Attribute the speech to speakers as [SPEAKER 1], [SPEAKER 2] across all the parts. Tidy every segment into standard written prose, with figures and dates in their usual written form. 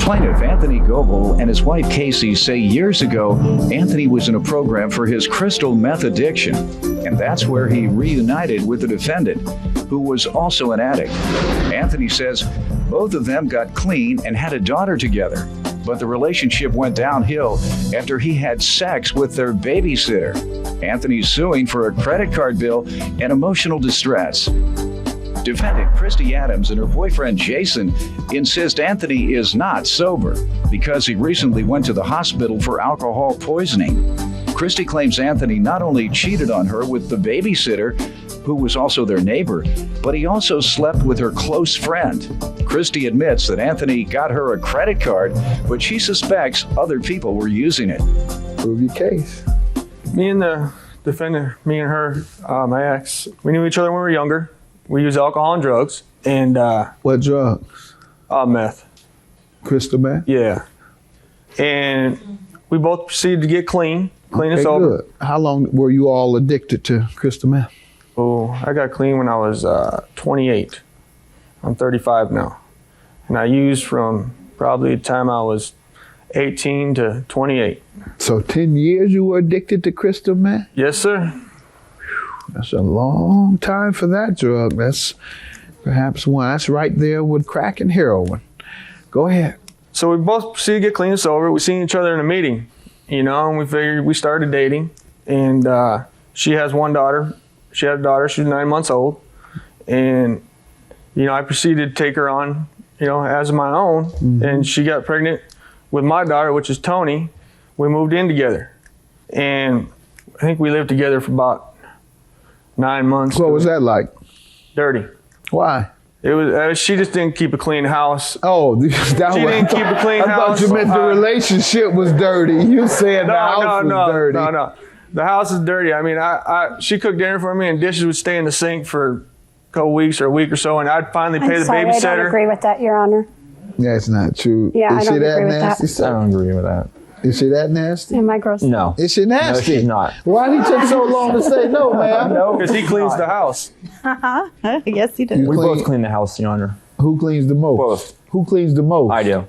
[SPEAKER 1] Plaintiff Anthony Goebel and his wife Casey say years ago, Anthony was in a program for his crystal meth addiction, and that's where he reunited with the defendant, who was also an addict. Anthony says both of them got clean and had a daughter together, but the relationship went downhill after he had sex with their babysitter. Anthony's suing for a credit card bill and emotional distress. Defendant Christy Adams and her boyfriend Jason insist Anthony is not sober because he recently went to the hospital for alcohol poisoning. Christy claims Anthony not only cheated on her with the babysitter, who was also their neighbor, but he also slept with her close friend. Christy admits that Anthony got her a credit card, but she suspects other people were using it.
[SPEAKER 2] Prove your case.
[SPEAKER 3] Me and the defendant, me and her, my ex, we knew each other when we were younger. We used alcohol and drugs. And
[SPEAKER 2] what drugs?
[SPEAKER 3] Meth.
[SPEAKER 2] Crystal meth?
[SPEAKER 3] Yeah. And we both proceeded to get clean and sober.
[SPEAKER 2] Good. How long were you all addicted to crystal meth?
[SPEAKER 3] Oh, I got clean when I was 28. I'm 35 now. And I used from probably the time I was 18 to 28.
[SPEAKER 2] So 10 years you were addicted to crystal meth?
[SPEAKER 3] Yes, sir.
[SPEAKER 2] That's a long time for that drug. That's perhaps one. That's right there with crack and heroin. Go ahead.
[SPEAKER 3] So we both proceeded to get clean and sober. We seen each other in a meeting, and we figured we started dating. And she has one daughter. She had a daughter. She was 9 months old. And, I proceeded to take her on, as my own. Mm-hmm. And she got pregnant with my daughter, which is Tony. We moved in together. And I think we lived together for about 9 months.
[SPEAKER 2] What was that like?
[SPEAKER 3] Dirty.
[SPEAKER 2] Why?
[SPEAKER 3] It was. She just didn't keep a clean house.
[SPEAKER 2] Oh,
[SPEAKER 3] she didn't keep a clean house.
[SPEAKER 2] I thought you meant the relationship was dirty. You said the house was dirty.
[SPEAKER 3] No. The house is dirty. I mean, she cooked dinner for me, and dishes would stay in the sink for a couple weeks or a week or so, and I'd finally pay the babysitter.
[SPEAKER 4] I don't agree with that, Your Honor.
[SPEAKER 2] That's not true.
[SPEAKER 4] Yeah, I don't agree with that.
[SPEAKER 5] I don't agree with that.
[SPEAKER 2] Is she that nasty?
[SPEAKER 4] Am I gross?
[SPEAKER 5] No.
[SPEAKER 2] Is she nasty?
[SPEAKER 5] No, she's not.
[SPEAKER 2] Why did he take so long to say no, ma'am?
[SPEAKER 3] No, because he cleans the house.
[SPEAKER 4] Yes, he does.
[SPEAKER 5] We both clean the house, Your Honor.
[SPEAKER 2] Who cleans the most?
[SPEAKER 5] Both.
[SPEAKER 2] Who cleans the most?
[SPEAKER 5] I do.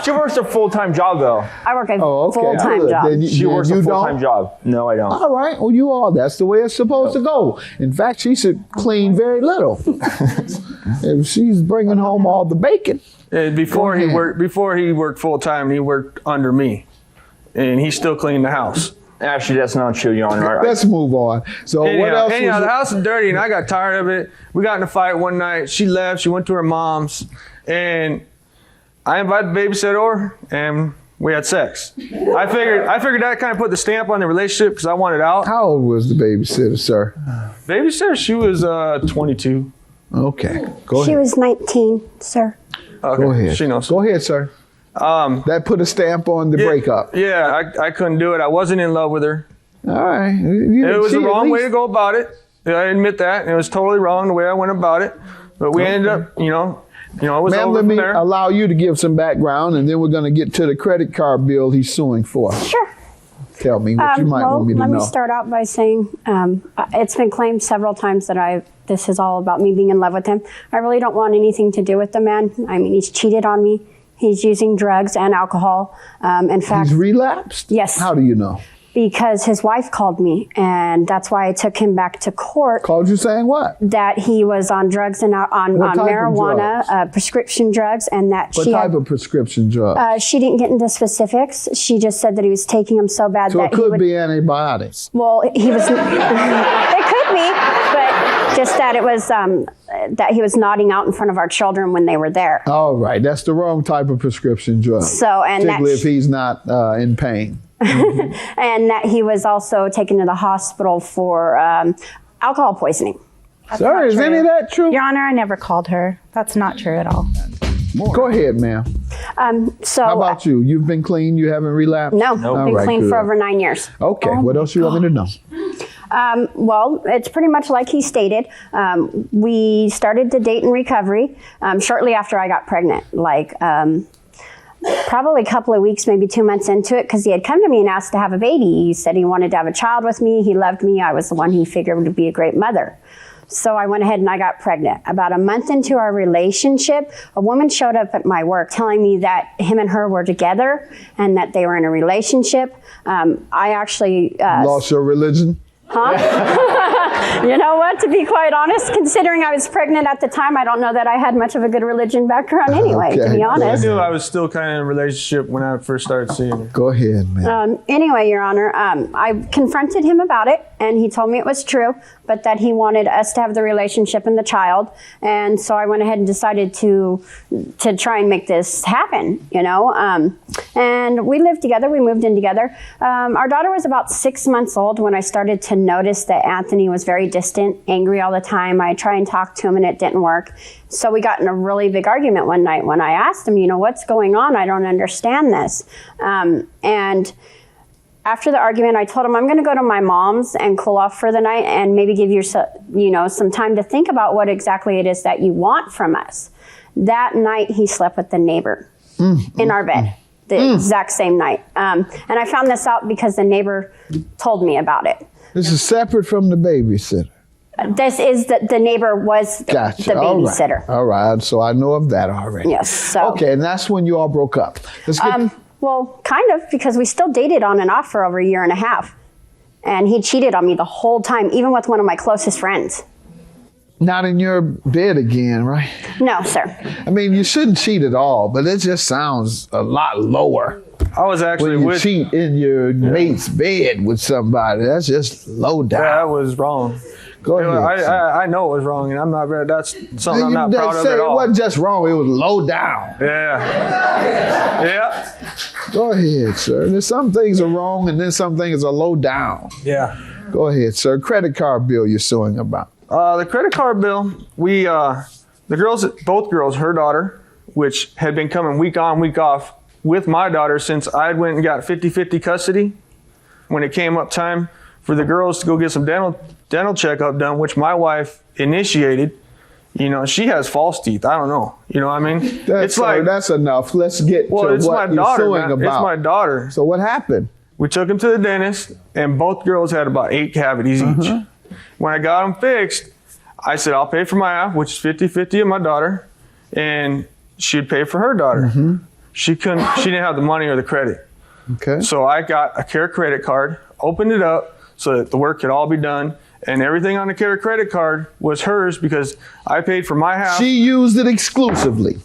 [SPEAKER 5] She works a full-time job, though.
[SPEAKER 4] I work a full-time job.
[SPEAKER 5] She works a full-time job. No, I don't.
[SPEAKER 2] All right. Well, that's the way it's supposed to go. In fact, she should clean very little. If she's bringing home all the bacon.
[SPEAKER 3] Before he worked full-time, he worked under me. And he still cleaned the house.
[SPEAKER 5] Actually, that's not true, Your Honor.
[SPEAKER 2] Let's move on. So what else?
[SPEAKER 3] Anyhow, the house is dirty, and I got tired of it. We got in a fight one night. She left. She went to her mom's, and I invited the babysitter over, and we had sex. I figured that kind of put the stamp on the relationship because I wanted out.
[SPEAKER 2] How old was the babysitter, sir?
[SPEAKER 3] Babysitter, she was 22.
[SPEAKER 2] Okay, go ahead.
[SPEAKER 4] She was 19, sir.
[SPEAKER 3] Okay.
[SPEAKER 2] Go ahead.
[SPEAKER 3] She knows.
[SPEAKER 2] Go ahead, sir. That put a stamp on the breakup.
[SPEAKER 3] Yeah, I couldn't do it. I wasn't in love with her.
[SPEAKER 2] All right.
[SPEAKER 3] It was the wrong way to go about it. I admit that. It was totally wrong the way I went about it. But we ended up, it was
[SPEAKER 2] Ma'am,
[SPEAKER 3] over
[SPEAKER 2] let
[SPEAKER 3] from
[SPEAKER 2] me
[SPEAKER 3] there.
[SPEAKER 2] allow you to give some background, and then we're going to get to the credit card bill he's suing for.
[SPEAKER 4] Sure.
[SPEAKER 2] Tell me what you might want me to know.
[SPEAKER 4] Let me start out by saying it's been claimed several times that this is all about me being in love with him. I really don't want anything to do with the man. I mean, he's cheated on me. He's using drugs and alcohol. In fact,
[SPEAKER 2] he's relapsed?
[SPEAKER 4] Yes.
[SPEAKER 2] How do you know?
[SPEAKER 4] Because his wife called me, and that's why I took him back to court.
[SPEAKER 2] Called you saying what?
[SPEAKER 4] That he was on drugs and on marijuana, prescription drugs, and that
[SPEAKER 2] What type of prescription drugs?
[SPEAKER 4] she didn't get into specifics. She just said that he was taking them so bad
[SPEAKER 2] so
[SPEAKER 4] that
[SPEAKER 2] it could be antibiotics.
[SPEAKER 4] Well, he was. It could be, but just that it was that he was nodding out in front of our children when they were there.
[SPEAKER 2] All right, that's the wrong type of prescription drug.
[SPEAKER 4] So, and
[SPEAKER 2] particularly if he's not in pain.
[SPEAKER 4] Mm-hmm. And that he was also taken to the hospital for alcohol poisoning.
[SPEAKER 2] Sir, is any of that true?
[SPEAKER 6] Your Honor, I never called her. That's not true at all.
[SPEAKER 2] Go ahead, ma'am. How about you? You've been clean? You haven't relapsed?
[SPEAKER 4] No, I've been clean for over 9 years.
[SPEAKER 2] Okay, what else you want me to know?
[SPEAKER 4] Well, it's pretty much like he stated. We started to date in recovery shortly after I got pregnant, probably a couple of weeks, maybe 2 months into it, because he had come to me and asked to have a baby. He said he wanted to have a child with me. He loved me. I was the one he figured would be a great mother. So I went ahead and I got pregnant. About a month into our relationship, a woman showed up at my work telling me that him and her were together and that they were in a relationship. I actually
[SPEAKER 2] Lost your religion?
[SPEAKER 4] You know what? To be quite honest, considering I was pregnant at the time, I don't know that I had much of a good religion background anyway, to be
[SPEAKER 3] I
[SPEAKER 4] honest.
[SPEAKER 3] knew I was still kind of in a relationship when I first started seeing her.
[SPEAKER 2] Go ahead, man.
[SPEAKER 4] Anyway, Your Honor, I confronted him about it, and he told me it was true, but that he wanted us to have the relationship and the child. And so I went ahead and decided to try and make this happen, you know. And we lived together. We moved in together. Our daughter was about 6 months old when I started to notice that Anthony was very distant, angry all the time. I tried and talk to him, and it didn't work. So we got in a really big argument one night when I asked him, you know, what's going on? I don't understand this. And after the argument, I told him, I'm going to go to my mom's and cool off for the night and maybe give you, some time to think about what exactly it is that you want from us. That night, he slept with the neighbor in our bed, the exact same night. And I found this out because the neighbor told me about it.
[SPEAKER 2] This is separate from the babysitter.
[SPEAKER 4] This is the neighbor was the babysitter.
[SPEAKER 2] All right, so I know of that already.
[SPEAKER 4] Yes. So.
[SPEAKER 2] Okay, and that's when you all broke up. Let's get
[SPEAKER 4] Well, kind of, because we still dated on and off for over a year and a half. And he cheated on me the whole time, even with one of my closest friends.
[SPEAKER 2] Not in your bed again, right?
[SPEAKER 4] No, sir.
[SPEAKER 2] I mean, you shouldn't cheat at all, but it just sounds a lot lower.
[SPEAKER 3] I was actually
[SPEAKER 2] When you
[SPEAKER 3] with.
[SPEAKER 2] cheat in your mate's bed with somebody, that's just low down.
[SPEAKER 3] Yeah, that was wrong.
[SPEAKER 2] Go ahead.
[SPEAKER 3] I know it was wrong, and I'm not. That's something I'm not proud of at
[SPEAKER 2] It
[SPEAKER 3] all.
[SPEAKER 2] wasn't just wrong; it was low down.
[SPEAKER 3] Yeah. Yeah.
[SPEAKER 2] Go ahead, sir. There's some things are wrong, and then some things are low down.
[SPEAKER 3] Yeah.
[SPEAKER 2] Go ahead, sir. Credit card bill you're suing about.
[SPEAKER 3] The credit card bill. Both girls, her daughter, which had been coming week on, week off with my daughter since I went and got 50-50 custody. When it came up time for the girls to go get some dental checkup done, which my wife initiated, you know, she has false teeth. I don't know. You know what I mean?
[SPEAKER 2] That's enough. Let's get to
[SPEAKER 3] it's
[SPEAKER 2] what
[SPEAKER 3] my
[SPEAKER 2] you're
[SPEAKER 3] daughter,
[SPEAKER 2] suing
[SPEAKER 3] man.
[SPEAKER 2] about.
[SPEAKER 3] It's my daughter.
[SPEAKER 2] So what happened?
[SPEAKER 3] We took them to the dentist, and both girls had about 8 cavities each. When I got them fixed, I said, I'll pay for my half, which is 50-50 of my daughter, and she'd pay for her daughter. She didn't have the money or the credit.
[SPEAKER 2] Okay.
[SPEAKER 3] So I got a Care credit card, opened it up so that the work could all be done, and everything on the Care credit card was hers because I paid for my half.
[SPEAKER 2] She used it exclusively.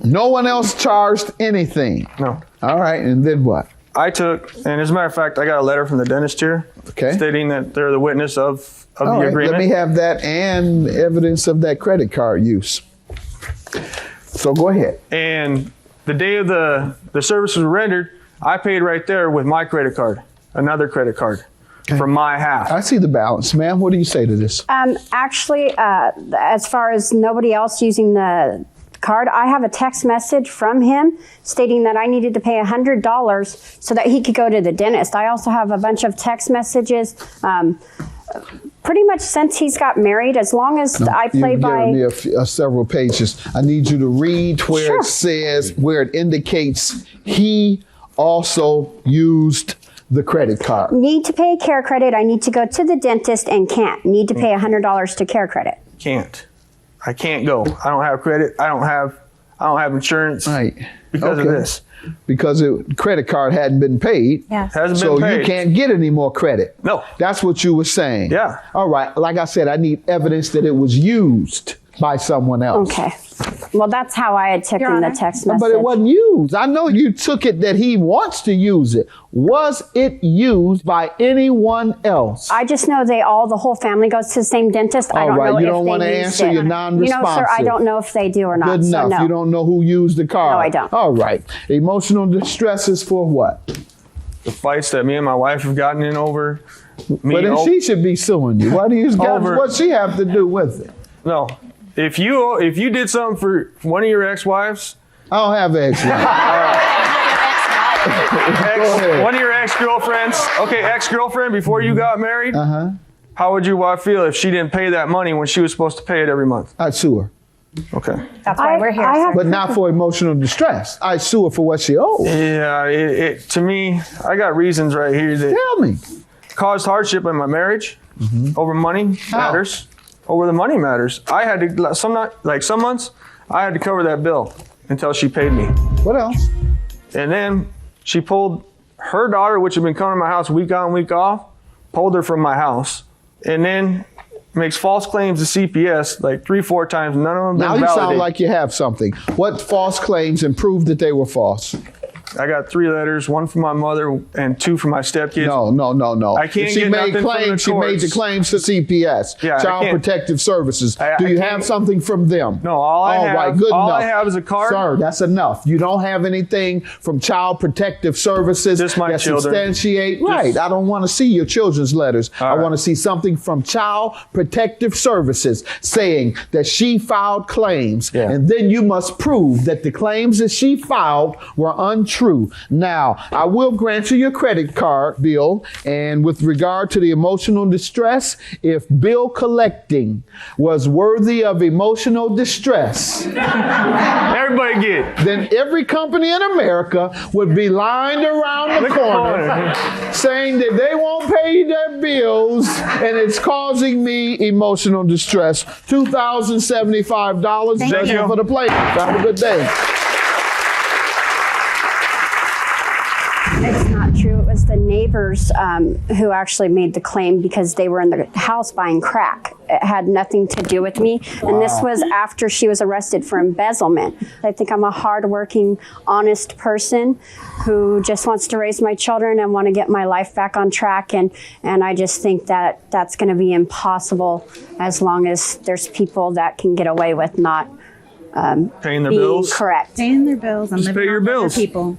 [SPEAKER 2] No one else charged anything.
[SPEAKER 3] No.
[SPEAKER 2] All right, and then what?
[SPEAKER 3] I took, and as a matter of fact, I got a letter from the dentist here stating that they're the witness of the agreement.
[SPEAKER 2] Let me have that and evidence of that credit card use. So go ahead.
[SPEAKER 3] And the day of the service was rendered, I paid right there with my credit card, another credit card for my half.
[SPEAKER 2] I see the balance. Ma'am, what do you say to this?
[SPEAKER 4] Actually, as far as nobody else using the card, I have a text message from him stating that I needed to pay $100 so that he could go to the dentist. I also have a bunch of text messages. Pretty much since he's got married, as long as I play by...
[SPEAKER 2] You've given me several pages. I need you to read where it says, where it indicates he also used the credit card.
[SPEAKER 4] Need to pay Care credit. I need to go to the dentist and can't. Need to pay $100 to Care credit.
[SPEAKER 3] Can't. I can't go. I don't have credit. I don't have insurance.
[SPEAKER 2] Right.
[SPEAKER 3] Because of this.
[SPEAKER 2] Because the credit card hadn't been paid.
[SPEAKER 6] Yeah.
[SPEAKER 3] Hasn't
[SPEAKER 2] So
[SPEAKER 3] been paid.
[SPEAKER 2] you can't get any more credit.
[SPEAKER 3] No.
[SPEAKER 2] That's what you were saying.
[SPEAKER 3] Yeah.
[SPEAKER 2] All right. Like I said, I need evidence that it was used by someone else.
[SPEAKER 4] Okay. Well, that's how I had taken the text message.
[SPEAKER 2] But it wasn't used. I know you took it that he wants to use it. Was it used by anyone else?
[SPEAKER 4] I just know the whole family goes to the same dentist. I don't know
[SPEAKER 2] you
[SPEAKER 4] if
[SPEAKER 2] don't
[SPEAKER 4] they
[SPEAKER 2] want to
[SPEAKER 4] used
[SPEAKER 2] answer.
[SPEAKER 4] it.
[SPEAKER 2] You're non-responsive.
[SPEAKER 4] You know, sir, I don't know if they do or not.
[SPEAKER 2] Good enough.
[SPEAKER 4] So no.
[SPEAKER 2] You don't know who used the card.
[SPEAKER 4] No, I don't.
[SPEAKER 2] All right. Emotional distress is for what?
[SPEAKER 3] The fights that me and my wife have gotten in over.
[SPEAKER 2] But then she should be suing you. What do you what she have to do with it?
[SPEAKER 3] No. If you did something for one of your ex-wives,
[SPEAKER 2] I don't have an ex-wife.
[SPEAKER 3] One of your ex-girlfriends, ex-girlfriend before you got married, how would your wife feel if she didn't pay that money when she was supposed to pay it every month?
[SPEAKER 2] I'd sue her.
[SPEAKER 3] Okay.
[SPEAKER 6] That's why we're here.
[SPEAKER 2] But not for emotional distress. I'd sue her for what she owes.
[SPEAKER 3] Yeah, to me, I got reasons right here that
[SPEAKER 2] Tell me.
[SPEAKER 3] caused hardship in my marriage over money matters. over the money matters. I had to, some months, I had to cover that bill until she paid me.
[SPEAKER 2] What else?
[SPEAKER 3] And then she pulled her daughter, which had been coming to my house week on, week off, pulled her from my house. And then makes false claims to CPS like 3-4 times. None of them
[SPEAKER 2] Now
[SPEAKER 3] been
[SPEAKER 2] you
[SPEAKER 3] validated.
[SPEAKER 2] sound like you have something. What false claims and prove that they were false?
[SPEAKER 3] I got 3 letters, 1 from my mother and 2 from my stepkids.
[SPEAKER 2] No.
[SPEAKER 3] I can't
[SPEAKER 2] She
[SPEAKER 3] get
[SPEAKER 2] made
[SPEAKER 3] nothing from the
[SPEAKER 2] claims. She made the
[SPEAKER 3] courts.
[SPEAKER 2] claims to CPS,
[SPEAKER 3] Yeah, I
[SPEAKER 2] Child
[SPEAKER 3] can't-
[SPEAKER 2] Protective Services.
[SPEAKER 3] I
[SPEAKER 2] Do you
[SPEAKER 3] can't-
[SPEAKER 2] have something from them?
[SPEAKER 3] No, all I have is a card.
[SPEAKER 2] Sir, that's enough. You don't have anything from Child Protective Services
[SPEAKER 3] Just my
[SPEAKER 2] that
[SPEAKER 3] children.
[SPEAKER 2] substantiate. Right. I don't want to see your children's letters. I want to see something from Child Protective Services saying that she filed claims, and then you must prove that the claims that she filed were untrue. Now, I will grant you your credit card bill, and with regard to the emotional distress, if bill collecting was worthy of emotional distress,
[SPEAKER 3] Everybody get.
[SPEAKER 2] then every company in America would be lined around the corner saying that they won't pay their bills and it's causing me emotional distress. $2,075
[SPEAKER 3] Thank
[SPEAKER 2] judgment
[SPEAKER 3] you.
[SPEAKER 2] for the plaintiff. Have a good day.
[SPEAKER 4] It's not true. It was the neighbors who actually made the claim because they were in the house buying crack. It had nothing to do with me. And this was after she was arrested for embezzlement. I think I'm a hardworking, honest person who just wants to raise my children and want to get my life back on track. And I just think that that's going to be impossible as long as there's people that can get away with not
[SPEAKER 3] Paying their
[SPEAKER 4] being
[SPEAKER 3] bills.
[SPEAKER 4] correct.
[SPEAKER 6] Paying their bills and
[SPEAKER 3] Just
[SPEAKER 6] living
[SPEAKER 3] pay your
[SPEAKER 6] off other
[SPEAKER 3] bills.
[SPEAKER 6] people.